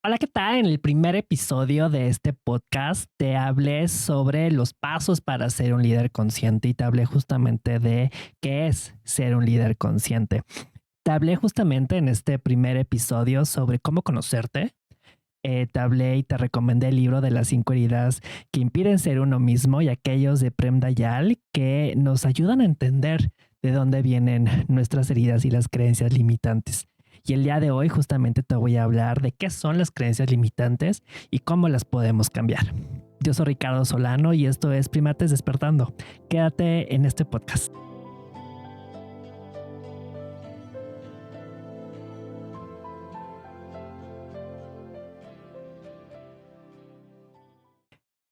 Hola, ¿qué tal? En el primer episodio de este podcast te hablé sobre los pasos para ser un líder consciente y te hablé justamente de qué es ser un líder consciente. Te hablé justamente en este primer episodio sobre cómo conocerte. Te hablé y te recomendé el libro de las 5 heridas que impiden ser uno mismo y aquellos de Prem Dayal que nos ayudan a entender de dónde vienen nuestras heridas y las creencias limitantes. Y el día de hoy justamente te voy a hablar de qué son las creencias limitantes y cómo las podemos cambiar. Yo soy Ricardo Solano y esto es Primates Despertando. Quédate en este podcast.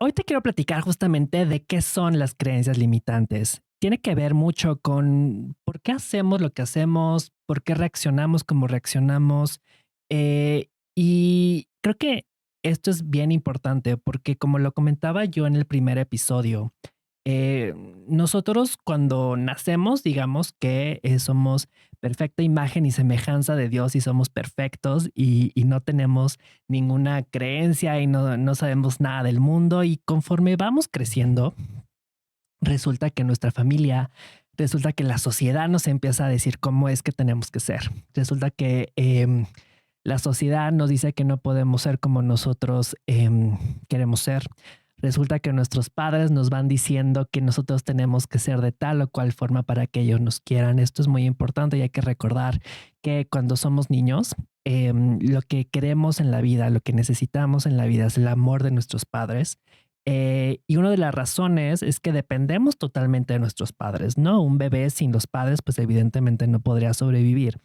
Hoy te quiero platicar justamente de qué son las creencias limitantes. Tiene que ver mucho con por qué hacemos lo que hacemos, por qué reaccionamos como reaccionamos. Y creo que esto es bien importante porque como lo comentaba yo en el primer episodio, eh, nosotros cuando nacemos, digamos que somos perfecta imagen y semejanza de Dios y somos perfectos y no tenemos ninguna creencia y no sabemos nada del mundo. Y conforme vamos creciendo, resulta que nuestra familia, resulta que la sociedad nos empieza a decir cómo es que tenemos que ser. Resulta que la sociedad nos dice que no podemos ser como nosotros queremos ser. Resulta que nuestros padres nos van diciendo que nosotros tenemos que ser de tal o cual forma para que ellos nos quieran. Esto es muy importante y hay que recordar que cuando somos niños, lo que queremos en la vida, lo que necesitamos en la vida es el amor de nuestros padres. Y una de las razones es que dependemos totalmente de nuestros padres, ¿no? Un bebé sin los padres, pues evidentemente no podría sobrevivir.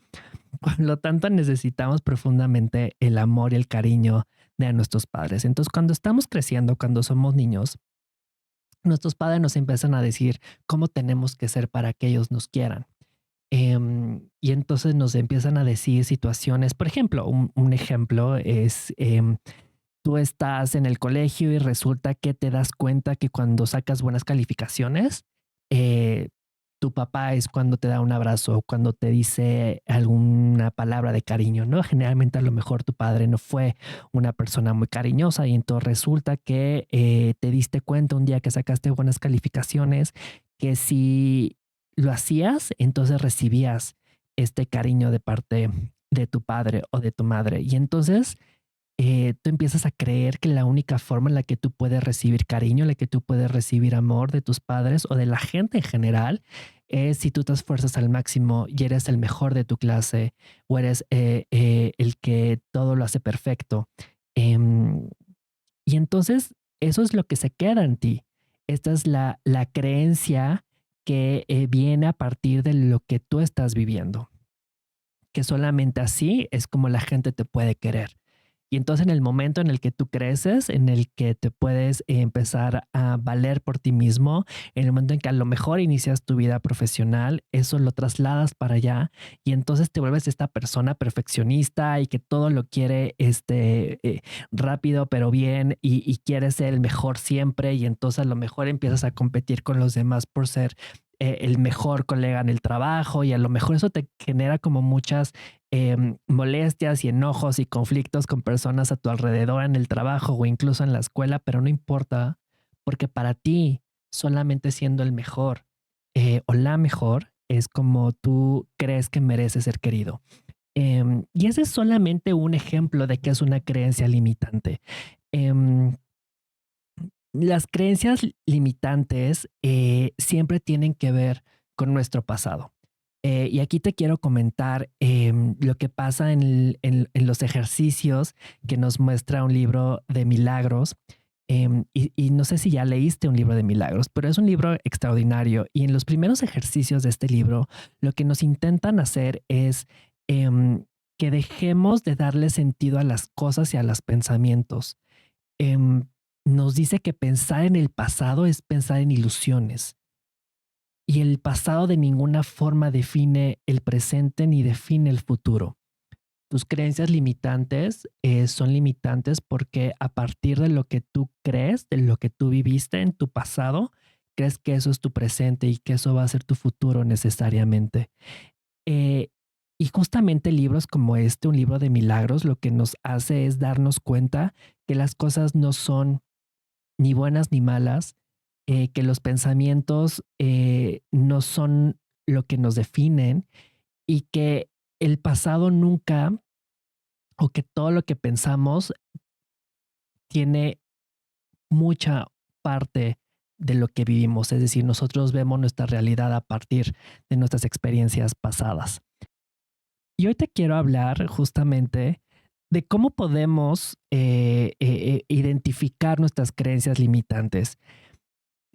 Por lo tanto, necesitamos profundamente el amor y el cariño de nuestros padres. Entonces, cuando estamos creciendo, cuando somos niños, nuestros padres nos empiezan a decir cómo tenemos que ser para que ellos nos quieran. Y entonces nos empiezan a decir situaciones, por ejemplo, un ejemplo es, tú estás en el colegio y resulta que te das cuenta que cuando sacas buenas calificaciones, eh, tu papá es cuando te da un abrazo, cuando te dice alguna palabra de cariño, ¿no? Generalmente a lo mejor tu padre no fue una persona muy cariñosa y entonces resulta que te diste cuenta un día que sacaste buenas calificaciones, que si lo hacías, entonces recibías este cariño de parte de tu padre o de tu madre. Y entonces tú empiezas a creer que la única forma en la que tú puedes recibir cariño, en la que tú puedes recibir amor de tus padres o de la gente en general, es si tú te esfuerzas al máximo y eres el mejor de tu clase o eres el que todo lo hace perfecto. Em, y entonces eso es lo que se queda en ti. Esta es la creencia que viene a partir de lo que tú estás viviendo, que solamente así es como la gente te puede querer. Y entonces en el momento en el que tú creces, en el que te puedes empezar a valer por ti mismo, en el momento en que a lo mejor inicias tu vida profesional, eso lo trasladas para allá y entonces te vuelves esta persona perfeccionista y que todo lo quiere rápido pero bien y quieres ser el mejor siempre y entonces a lo mejor empiezas a competir con los demás por ser el mejor colega en el trabajo y a lo mejor eso te genera como muchas molestias y enojos y conflictos con personas a tu alrededor en el trabajo o incluso en la escuela, pero no importa, porque para ti solamente siendo el mejor o la mejor es como tú crees que mereces ser querido. Y ese es solamente un ejemplo de que es una creencia limitante. Em, las creencias limitantes siempre tienen que ver con nuestro pasado. Y aquí te quiero comentar lo que pasa en los ejercicios que nos muestra un libro de milagros. Y no sé si ya leíste un libro de milagros, pero es un libro extraordinario. Y en los primeros ejercicios de este libro, lo que nos intentan hacer es que dejemos de darle sentido a las cosas y a los pensamientos. Em, Nos dice que pensar en el pasado es pensar en ilusiones y el pasado de ninguna forma define el presente ni define el futuro. Tus creencias limitantes son limitantes porque a partir de lo que tú crees, de lo que tú viviste en tu pasado, crees que eso es tu presente y que eso va a ser tu futuro necesariamente. Y justamente libros como este, un libro de milagros, lo que nos hace es darnos cuenta que las cosas no son ni buenas ni malas, que los pensamientos no son lo que nos definen y que el pasado nunca o que todo lo que pensamos tiene mucha parte de lo que vivimos. Es decir, nosotros vemos nuestra realidad a partir de nuestras experiencias pasadas. Y hoy te quiero hablar justamente de cómo podemos identificar nuestras creencias limitantes.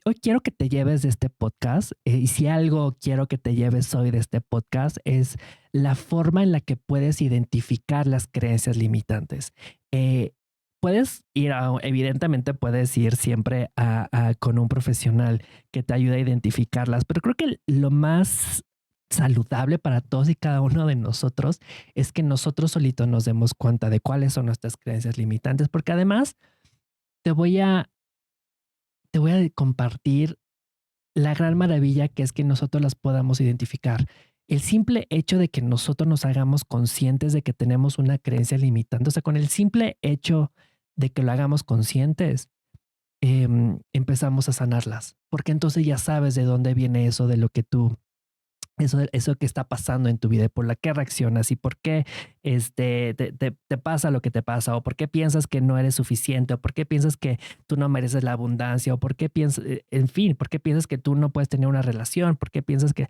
Hoy quiero que te lleves de este podcast, y si algo quiero que te lleves hoy de este podcast es la forma en la que puedes identificar las creencias limitantes. Eh, puedes ir evidentemente puedes ir siempre con un profesional que te ayude a identificarlas, pero creo que lo más saludable para todos y cada uno de nosotros es que nosotros solitos nos demos cuenta de cuáles son nuestras creencias limitantes, porque además te voy a, te voy a compartir la gran maravilla que es que nosotros las podamos identificar. El simple hecho de que nosotros nos hagamos conscientes de que tenemos una creencia limitante, o sea, con el simple hecho de que lo hagamos conscientes, empezamos a sanarlas, porque entonces ya sabes de dónde viene eso de lo que tú eso que está pasando en tu vida y por la que reaccionas y por qué te pasa lo que te pasa o por qué piensas que no eres suficiente o por qué piensas que tú no mereces la abundancia o por qué piensas, en fin, por qué piensas que tú no puedes tener una relación, por qué piensas que...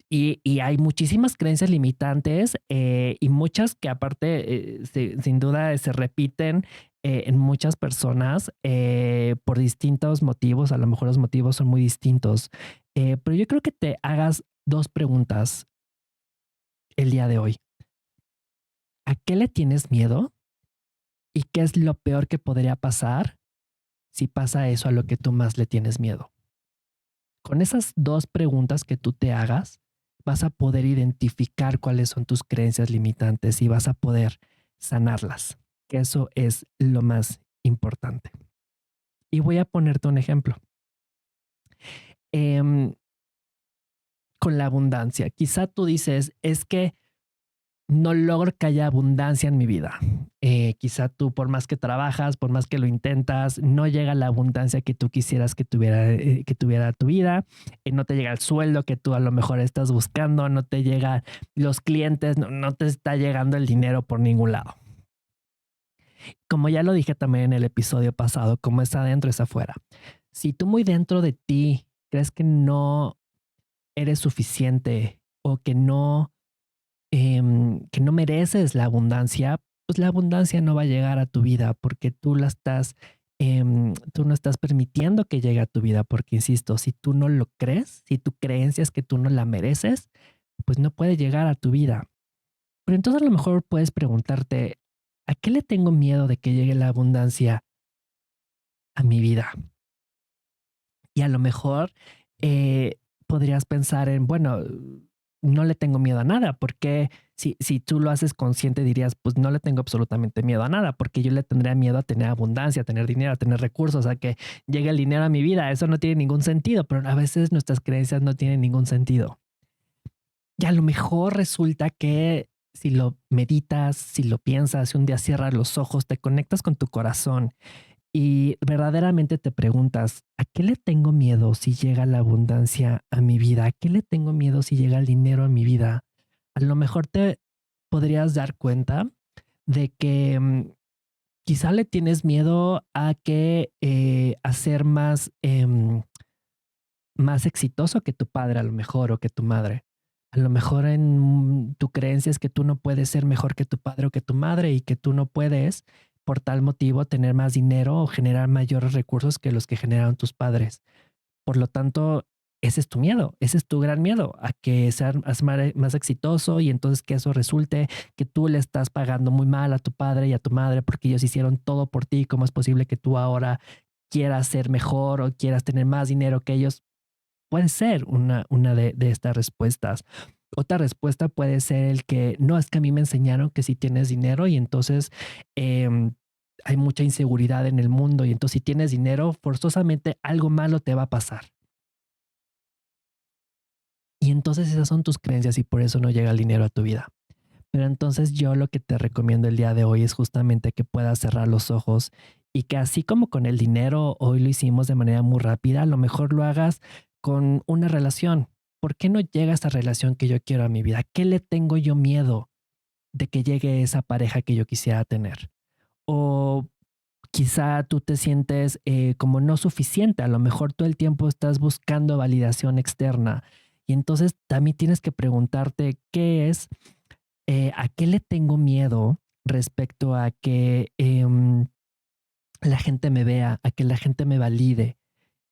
Y hay muchísimas creencias limitantes y muchas que aparte sin duda se repiten en muchas personas por distintos motivos. A lo mejor los motivos son muy distintos, pero yo creo que te hagas dos preguntas el día de hoy. ¿A qué le tienes miedo? ¿Y qué es lo peor que podría pasar si pasa eso a lo que tú más le tienes miedo? Con esas dos preguntas que tú te hagas, vas a poder identificar cuáles son tus creencias limitantes y vas a poder sanarlas, que eso es lo más importante. Y voy a ponerte un ejemplo. Em, con la abundancia, quizá tú dices, es que no logro que haya abundancia en mi vida. Quizá tú, por más que trabajas, por más que lo intentas, no llega la abundancia que tú quisieras que tuviera tu vida. No te llega el sueldo que tú a lo mejor estás buscando, no te llegan los clientes, no te está llegando el dinero por ningún lado. Como ya lo dije también en el episodio pasado, como es adentro es afuera. Si tú muy dentro de ti crees que no eres suficiente o que no mereces la abundancia, pues la abundancia no va a llegar a tu vida porque tú no estás permitiendo que llegue a tu vida, porque insisto, si tú no lo crees, si tu creencia es que tú no la mereces, pues no puede llegar a tu vida. Pero entonces a lo mejor puedes preguntarte, ¿a qué le tengo miedo de que llegue la abundancia a mi vida? Y a lo mejor podrías pensar en, bueno, no le tengo miedo a nada, porque si tú lo haces consciente dirías, pues no le tengo absolutamente miedo a nada, porque yo le tendría miedo a tener abundancia, a tener dinero, a tener recursos, a que llegue el dinero a mi vida. Eso no tiene ningún sentido, pero a veces nuestras creencias no tienen ningún sentido. Y a lo mejor resulta que si lo meditas, si lo piensas, si un día cierras los ojos, te conectas con tu corazón y verdaderamente te preguntas, ¿a qué le tengo miedo si llega la abundancia a mi vida? ¿A qué le tengo miedo si llega el dinero a mi vida? A lo mejor te podrías dar cuenta de que quizá le tienes miedo a que a ser más exitoso que tu padre, a lo mejor, o que tu madre. A lo mejor en tu creencia es que tú no puedes ser mejor que tu padre o que tu madre y que tú no puedes, por tal motivo, tener más dinero o generar mayores recursos que los que generaron tus padres. Por lo tanto, ese es tu miedo, ese es tu gran miedo, a que seas más exitoso y entonces que eso resulte que tú le estás pagando muy mal a tu padre y a tu madre porque ellos hicieron todo por ti. ¿Cómo es posible que tú ahora quieras ser mejor o quieras tener más dinero que ellos? Puede ser una de estas respuestas. Otra respuesta puede ser el que no es que a mí me enseñaron que si tienes dinero y entonces hay mucha inseguridad en el mundo y entonces si tienes dinero, forzosamente algo malo te va a pasar. Y entonces esas son tus creencias y por eso no llega el dinero a tu vida. Pero entonces yo lo que te recomiendo el día de hoy es justamente que puedas cerrar los ojos y que así como con el dinero hoy lo hicimos de manera muy rápida, a lo mejor lo hagas con una relación. ¿Por qué no llega esa relación que yo quiero a mi vida? ¿Qué le tengo yo miedo de que llegue esa pareja que yo quisiera tener? O quizá tú te sientes como no suficiente, a lo mejor todo el tiempo estás buscando validación externa y entonces también tienes que preguntarte qué es, a qué le tengo miedo respecto a que la gente me vea, a que la gente me valide.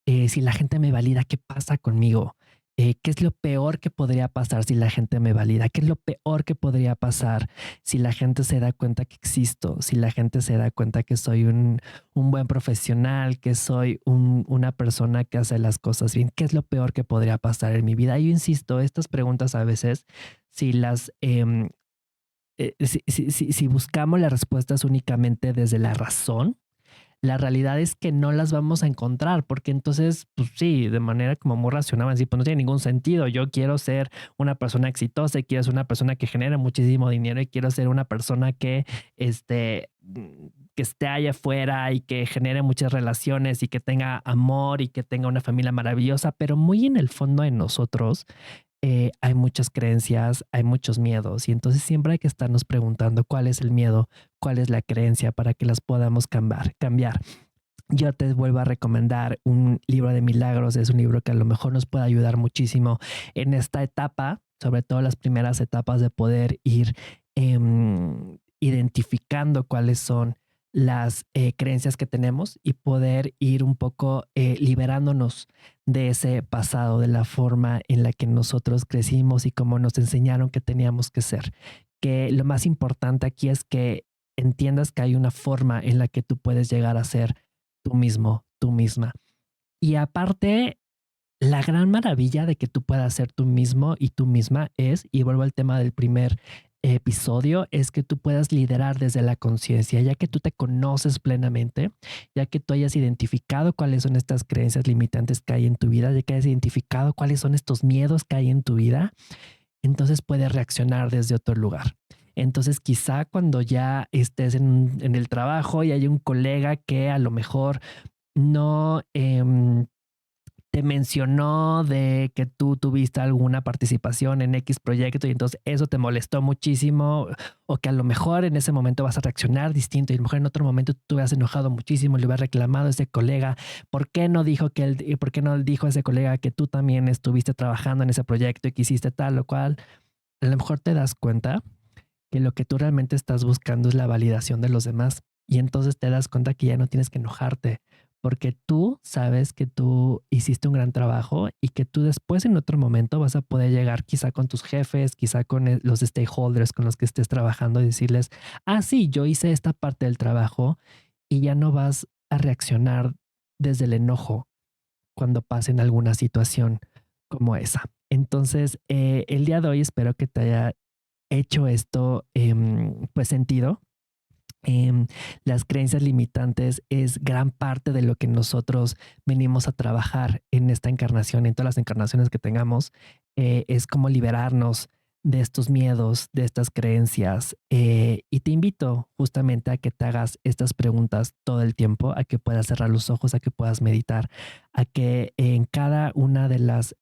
Si la gente me valida, ¿qué pasa conmigo? ¿Qué es lo peor que podría pasar si la gente me valida? ¿Qué es lo peor que podría pasar si la gente se da cuenta que existo? Si la gente se da cuenta que soy un buen profesional, que soy una persona que hace las cosas bien. ¿Qué es lo peor que podría pasar en mi vida? Yo insisto, estas preguntas a veces, si las si buscamos las respuestas únicamente desde la razón, la realidad es que no las vamos a encontrar, porque entonces, pues sí, de manera como muy racional, así, pues no tiene ningún sentido. Yo quiero ser una persona exitosa y quiero ser una persona que genere muchísimo dinero y quiero ser una persona que, que esté allá afuera y que genere muchas relaciones y que tenga amor y que tenga una familia maravillosa, pero muy en el fondo de nosotros hay muchas creencias, hay muchos miedos y entonces siempre hay que estarnos preguntando cuál es el miedo, cuál es la creencia para que las podamos cambiar. Yo te vuelvo a recomendar un libro de milagros, es un libro que a lo mejor nos puede ayudar muchísimo en esta etapa, sobre todo las primeras etapas de poder ir identificando cuáles son las creencias que tenemos y poder ir un poco liberándonos de ese pasado, de la forma en la que nosotros crecimos y cómo nos enseñaron que teníamos que ser. Que lo más importante aquí es que entiendas que hay una forma en la que tú puedes llegar a ser tú mismo, tú misma. Y aparte, la gran maravilla de que tú puedas ser tú mismo y tú misma es, y vuelvo al tema del primer episodio, es que tú puedas liderar desde la conciencia, ya que tú te conoces plenamente, ya que tú hayas identificado cuáles son estas creencias limitantes que hay en tu vida, ya que hayas identificado cuáles son estos miedos que hay en tu vida, entonces puedes reaccionar desde otro lugar. Entonces, quizá cuando ya estés en el trabajo y hay un colega que a lo mejor no te mencionó de que tú tuviste alguna participación en X proyecto y entonces eso te molestó muchísimo o que a lo mejor en ese momento vas a reaccionar distinto y a lo mejor en otro momento tú te hubieras enojado muchísimo y le hubieras reclamado a ese colega, ¿por qué no dijo que él, por qué no dijo a ese colega que tú también estuviste trabajando en ese proyecto y que hiciste tal o cual? A lo mejor te das cuenta que lo que tú realmente estás buscando es la validación de los demás. Y entonces te das cuenta que ya no tienes que enojarte, porque tú sabes que tú hiciste un gran trabajo y que tú después en otro momento vas a poder llegar quizá con tus jefes, quizá con los stakeholders con los que estés trabajando y decirles, ah, sí, yo hice esta parte del trabajo y ya no vas a reaccionar desde el enojo cuando pasen alguna situación como esa. Entonces, el día de hoy espero que te haya hecho esto, pues sentido. Em, las creencias limitantes es gran parte de lo que nosotros venimos a trabajar en esta encarnación, en todas las encarnaciones que tengamos, es como liberarnos de estos miedos, de estas creencias. Y te invito justamente a que te hagas estas preguntas todo el tiempo, a que puedas cerrar los ojos, a que puedas meditar, a que en cada una de las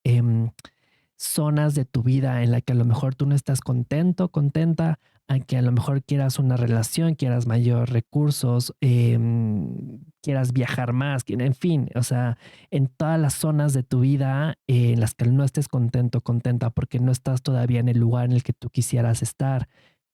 zonas de tu vida en la que a lo mejor tú no estás contento, contenta, a que a lo mejor quieras una relación, quieras mayor recursos, quieras viajar más, en fin, o sea, en todas las zonas de tu vida en las que no estés contento, contenta, porque no estás todavía en el lugar en el que tú quisieras estar,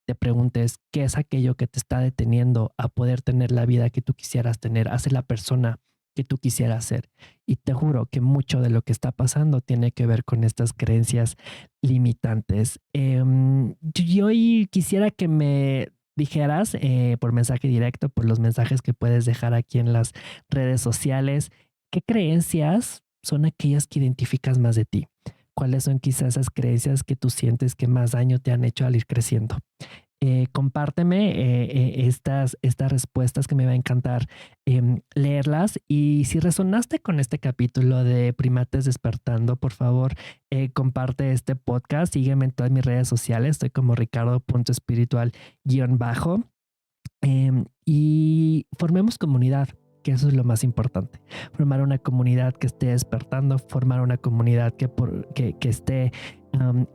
te preguntes qué es aquello que te está deteniendo a poder tener la vida que tú quisieras tener, a ser la persona que tú quisieras ser. Y te juro que mucho de lo que está pasando tiene que ver con estas creencias limitantes. Yo hoy quisiera que me dijeras por mensaje directo, por los mensajes que puedes dejar aquí en las redes sociales, qué creencias son aquellas que identificas más de ti. ¿Cuáles son quizás esas creencias que tú sientes que más daño te han hecho al ir creciendo? Compárteme estas respuestas que me va a encantar leerlas. Y si resonaste con este capítulo de Primates Despertando, por favor, comparte este podcast. Sígueme en todas mis redes sociales. Estoy como ricardo.espiritual_bajo. Y formemos comunidad, que eso es lo más importante. Formar una comunidad que esté despertando, formar una comunidad que esté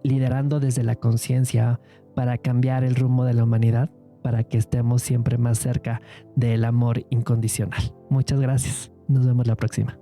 liderando desde la conciencia para cambiar el rumbo de la humanidad, para que estemos siempre más cerca del amor incondicional. Muchas gracias. Nos vemos la próxima.